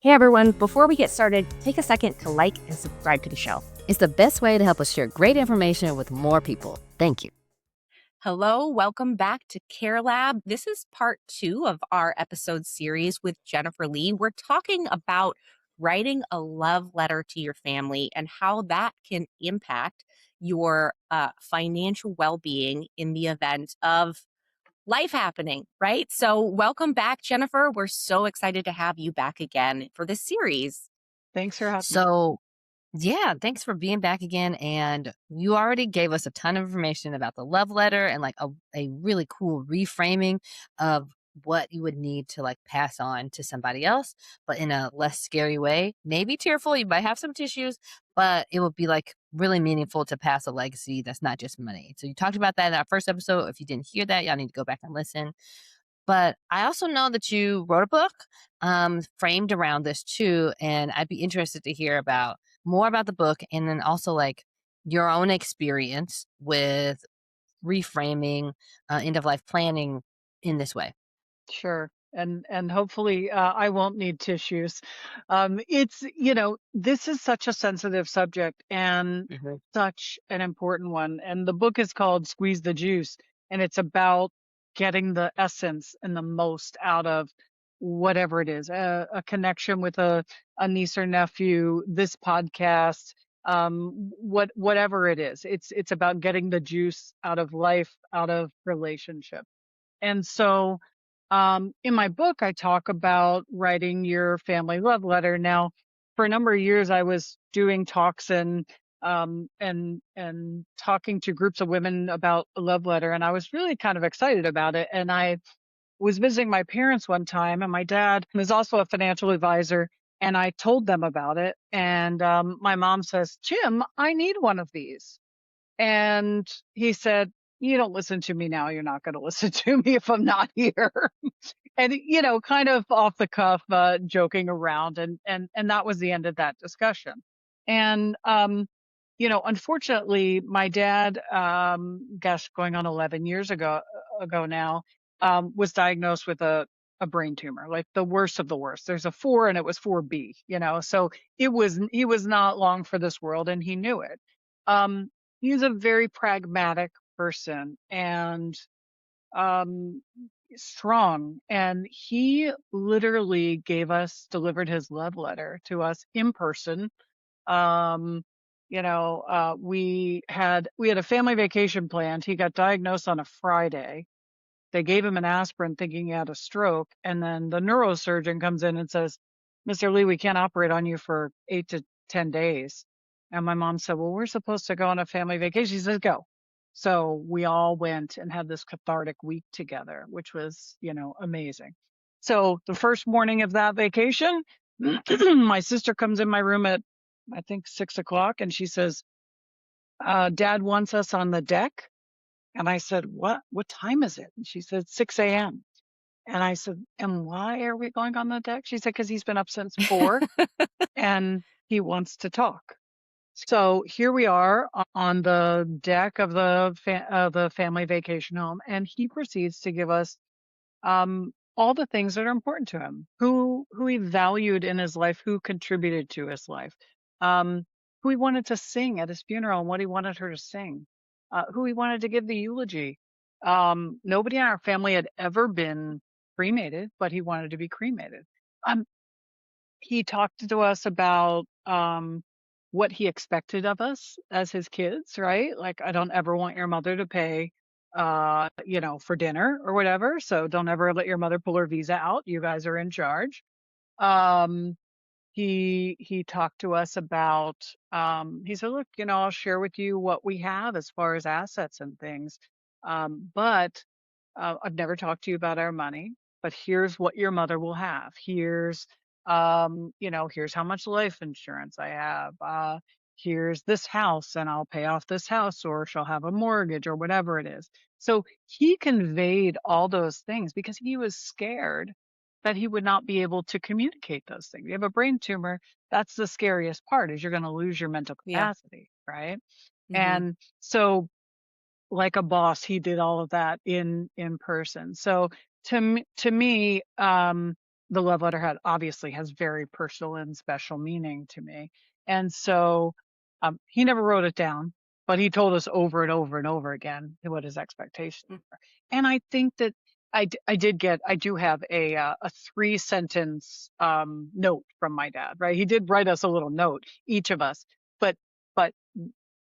Hey everyone, before we get started, take a second to like and subscribe to the show. It's the best way to help us share great information with more people. Thank you. Hello, welcome back to Care Lab. This is part 2 of our episode series with Jennifer Lee. We're talking about writing a love letter to your family and how that can impact your financial well being in the event of life happening, right? So, welcome back, Jennifer. We're so excited to have you back again for this series. Thanks for having me. So, yeah, thanks for being back again. And you already gave us a ton of information about the love letter and like a really cool reframing of what you would need to like pass on to somebody else, but in a less scary way. Maybe tearful, you might have some tissues, but it would be like really meaningful to pass a legacy that's not just money. So you talked about that in our first episode. If you didn't hear that, y'all need to go back and listen. But I also know that you wrote a book framed around this too, and I'd be interested to hear about more about the book and then also like your own experience with reframing end of life planning in this way. Sure. And hopefully I won't need tissues. This is such a sensitive subject and Hmm. such an important one. And the book is called Squeeze the Juice, and it's about getting the essence and the most out of whatever it is, a connection with a niece or nephew, this podcast, whatever it is. It's about getting the juice out of life, out of relationship. And so, in my book, I talk about writing your family love letter. Now, for a number of years, I was doing talks and talking to groups of women about a love letter, and I was really kind of excited about it. And I was visiting my parents one time, and my dad is also a financial advisor, and I told them about it. And my mom says, "Jim, I need one of these." And he said, "You don't listen to me now. You're not going to listen to me if I'm not here." And, kind of off the cuff, joking around. And that was the end of that discussion. And, unfortunately, my dad, gosh, going on 11 years ago now, was diagnosed with a brain tumor, like the worst of the worst. There's a 4 and it was 4B, so he was not long for this world and he knew it. Um, he's a very pragmatic person and um strong, and he literally delivered his love letter to us in person. We had a family vacation planned. He got diagnosed on a Friday. They gave him an aspirin thinking he had a stroke, and then the neurosurgeon comes in and says, "Mr. Lee, we can't operate on you for 8 to 10 days." And my mom said, "Well, we're supposed to go on a family vacation." She says, "Go." So we all went and had this cathartic week together, which was, amazing. So the first morning of that vacation, my sister comes in my room at, I think, 6 o'clock, and she says, "Dad wants us on the deck." And I said, "What time is it?" And she said, 6 a.m. And I said, "And why are we going on the deck?" She said, "Because he's been up since 4 and he wants to talk." So here we are on the deck of the family vacation home, and he proceeds to give us all the things that are important to him, who he valued in his life, who contributed to his life, um, who he wanted to sing at his funeral and what he wanted her to sing, who he wanted to give the eulogy. Nobody in our family had ever been cremated, but he wanted to be cremated. Um, he talked to us about what he expected of us as his kids, right? Like, I don't ever want your mother to pay, for dinner or whatever. So don't ever let your mother pull her visa out. You guys are in charge. Um, he talked to us about, he said, "Look, I'll share with you what we have as far as assets and things. But I've never talked to you about our money, but here's what your mother will have. Here's how much life insurance I have. Here's this house, and I'll pay off this house, or she'll have a mortgage or whatever it is." So he conveyed all those things because he was scared that he would not be able to communicate those things. You have a brain tumor, that's the scariest part, is you're going to lose your mental Yeah. capacity, right? Hmm. And so, like a boss, he did all of that in person. So to me, the love letter obviously has very personal and special meaning to me. And so he never wrote it down, but he told us over and over and over again what his expectations were. And I think that I do have a 3 sentence note from my dad, right? He did write us a little note, each of us, but but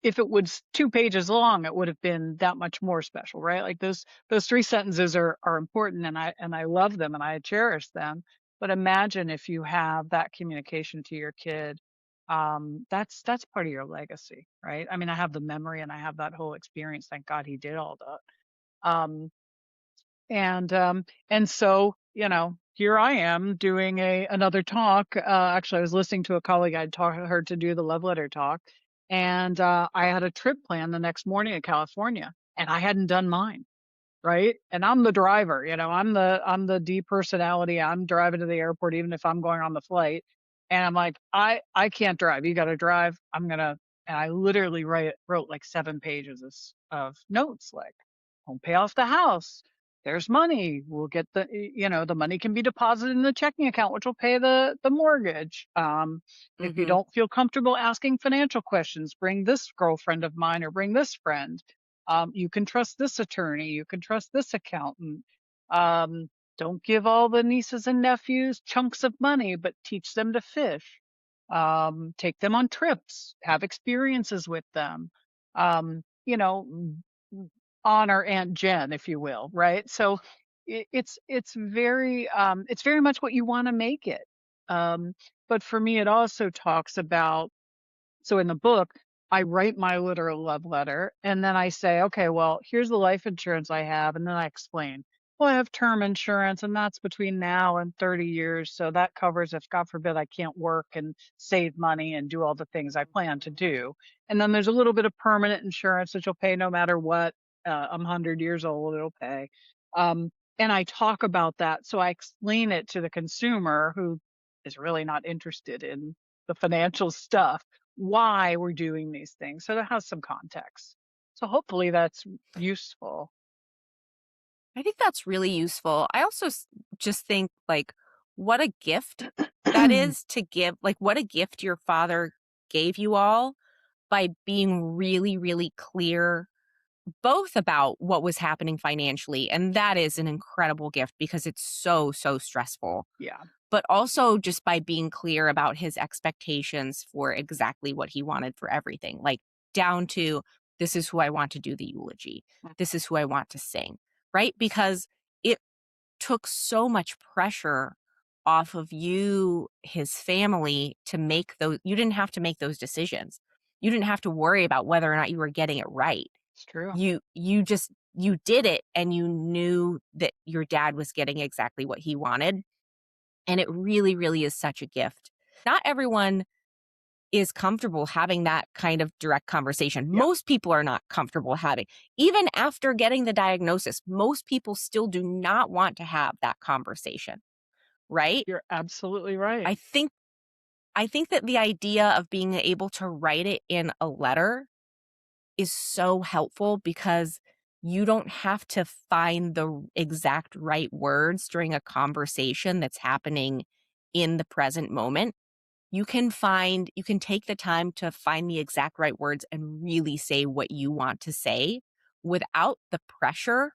if it was 2 pages long, it would have been that much more special, right? Like those 3 sentences are important, and I love them and I cherish them. But imagine if you have that communication to your kid, that's part of your legacy, right? I mean, I have the memory and I have that whole experience. Thank God he did all that. And so, here I am doing another talk. Actually, I was listening to a colleague. I'd taught her to do the love letter talk, and I had a trip planned the next morning to California, and I hadn't done mine. Right? And I'm the driver, I'm the D personality. I'm driving to the airport even if I'm going on the flight. And I'm like, I can't drive. You got to drive. And I literally wrote like 7 pages of notes, like, don't pay off the house. There's money. We'll get the money can be deposited in the checking account, which will pay the mortgage. If you Mhm. don't feel comfortable asking financial questions, bring this girlfriend of mine or bring this friend. You can trust this attorney. You can trust this accountant. Um, don't give all the nieces and nephews chunks of money, but teach them to fish. Take them on trips, have experiences with them. Um, you know, m- Honor Aunt Jen, if you will, right? So it's very much what you want to make it. Um, but for me, it also talks about, so in the book, I write my literal love letter and then I say, okay, well, here's the life insurance I have. And then I explain, well, I have term insurance and that's between now and 30 years. So that covers if, God forbid, I can't work and save money and do all the things I plan to do. And then there's a little bit of permanent insurance that you'll pay no matter what. I'm 100 years old, it'll pay. Um, and I talk about that. So I explain it to the consumer who is really not interested in the financial stuff, why we're doing these things. So that has some context. So hopefully that's useful. I think that's really useful. I also just think, like, what a gift that is to give, like, what a gift your father gave you all by being really, really clear both about what was happening financially. And that is an incredible gift because it's so, so stressful. Yeah. But also just by being clear about his expectations for exactly what he wanted for everything, like down to, this is who I want to do the eulogy. This is who I want to sing, right? Because it took so much pressure off of you, his family, to make those. You didn't have to make those decisions. You didn't have to worry about whether or not you were getting it right. It's true. You did it, and you knew that your dad was getting exactly what he wanted, and it really, really is such a gift. Not everyone is comfortable having that kind of direct conversation. Yeah. Most people are not comfortable having, even after getting the diagnosis, most people still do not want to have that conversation, right? You're absolutely right. I think I think that the idea of being able to write it in a letter is so helpful because you don't have to find the exact right words during a conversation that's happening in the present moment. You can take the time to find the exact right words and really say what you want to say without the pressure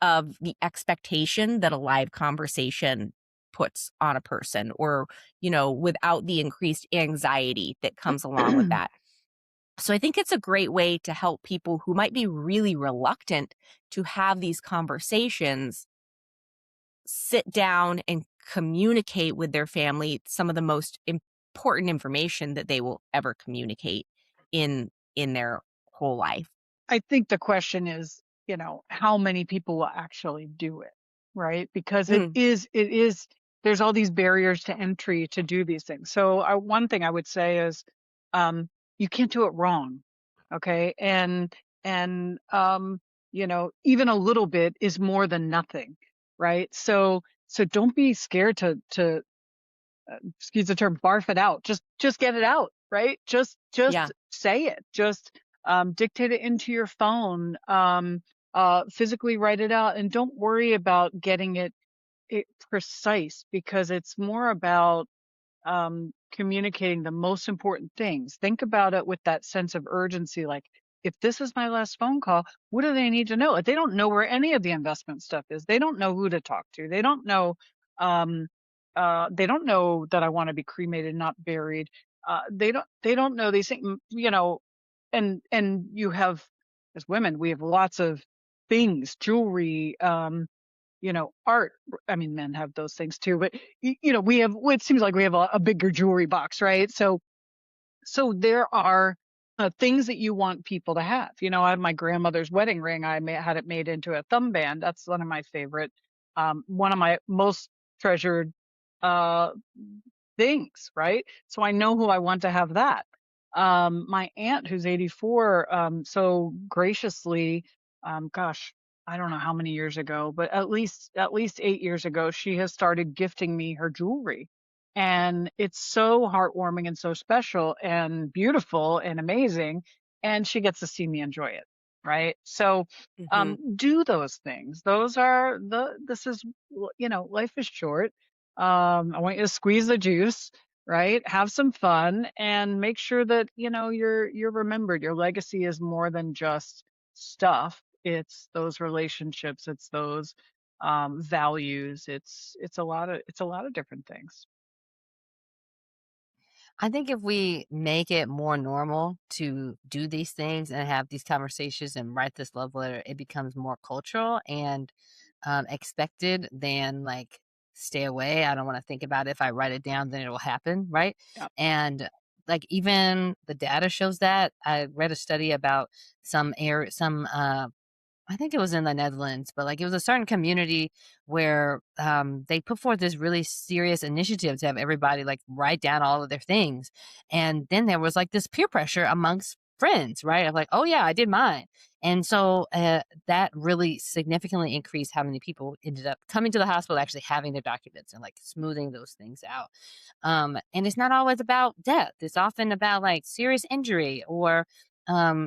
of the expectation that a live conversation puts on a person, or, without the increased anxiety that comes along with that. So I think it's a great way to help people who might be really reluctant to have these conversations sit down and communicate with their family some of the most important information that they will ever communicate in their whole life. I think the question is, how many people will actually do it, right? Because Mm, there's all these barriers to entry to do these things. So one thing I would say is, um, you can't do it wrong, okay? And even a little bit is more than nothing, right? So don't be scared to excuse the term, barf it out. Just get it out, right? Just yeah. say it. Just dictate it into your phone. Physically write it out, and don't worry about getting it. precise because it's more about communicating the most important things. Think about it with that sense of urgency. Like, if this is my last phone call, what do they need to know? If they don't know where any of the investment stuff is, they don't know who to talk to. Um, they don't know that I want to be cremated, not buried. They don't know these things, and you have, as women, we have lots of things, jewelry, art. I mean, men have those things too, but we have. Well, it seems like we have a bigger jewelry box, right? So there are things that you want people to have. I had my grandmother's wedding ring. Had it made into a thumb band. That's one of my favorite, one of my most treasured uh, things, right? So I know who I want to have that. My aunt, who's 84, so graciously, gosh, I don't know how many years ago, but at least 8 years ago, she has started gifting me her jewelry. And it's so heartwarming and so special and beautiful and amazing. And she gets to see me enjoy it. Right. So Mhm. do those things. Those are this is, life is short. I want you to squeeze the juice, right? Have some fun and make sure that, you're remembered. Your legacy is more than just stuff. It's those relationships, it's those values. It's a lot of different things. I think if we make it more normal to do these things and have these conversations and write this love letter, it becomes more cultural and expected than like stay away. I don't want to think about it. If I write it down, then it will happen, right? Yeah. And like even the data shows that. I read a study about some I think it was in the Netherlands, but, like, it was a certain community where, they put forth this really serious initiative to have everybody, like, write down all of their things, and then there was, like, this peer pressure amongst friends, right? Of like, "Oh, yeah, I did mine." And so, that really significantly increased how many people ended up coming to the hospital, actually having their documents and, like, smoothing those things out. And it's not always about death. It's often about like serious injury or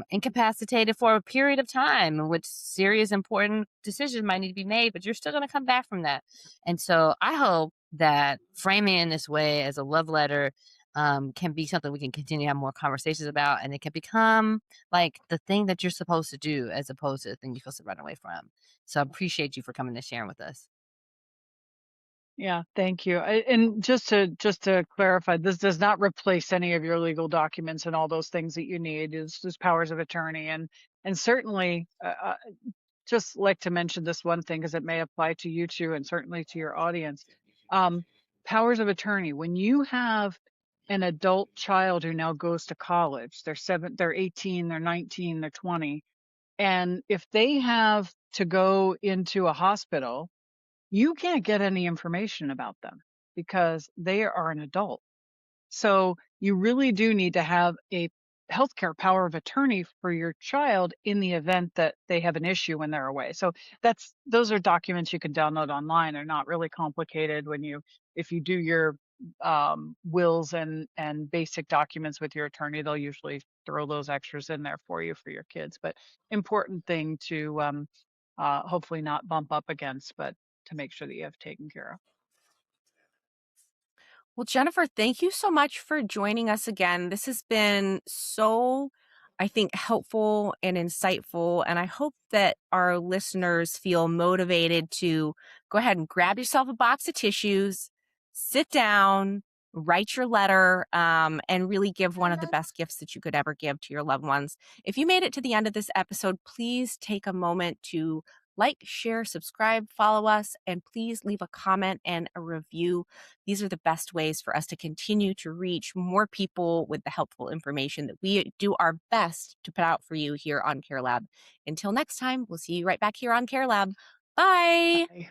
incapacitated for a period of time in which serious important decisions might need to be made, but you're still going to come back from that. And so I hope that framing it in this way as a love letter can be something we can continue to have more conversations about, and it can become like the thing that you're supposed to do as opposed to the thing you're supposed to run away from. So I appreciate you for coming and sharing with us. Yeah, thank you. And just to clarify, this does not replace any of your legal documents and all those things that you need. It's just powers of attorney, and certainly, just like to mention this one thing because it may apply to you too, and certainly to your audience. Um, Powers of attorney. When you have an adult child who now goes to college, they're 18, they're 19, they're 20, and if they have to go into a hospital, you can't get any information about them because they are an adult. So you really do need to have a healthcare power of attorney for your child in the event that they have an issue when they're away. So those are documents you can download online. They're not really complicated if you do your wills and basic documents with your attorney, they'll usually throw those extras in there for you for your kids. But important thing to hopefully not bump up against, but to make sure that you have taken care of. Well, Jennifer, thank you so much for joining us again. This has been so, I think, helpful and insightful. And I hope that our listeners feel motivated to go ahead and grab yourself a box of tissues, sit down, write your letter, and really give one of the best gifts that you could ever give to your loved ones. If you made it to the end of this episode, please take a moment to like, share, subscribe, follow us, and please leave a comment and a review. These are the best ways for us to continue to reach more people with the helpful information that we do our best to put out for you here on Care Lab. Until next time, we'll see you right back here on Care Lab. Bye. Bye.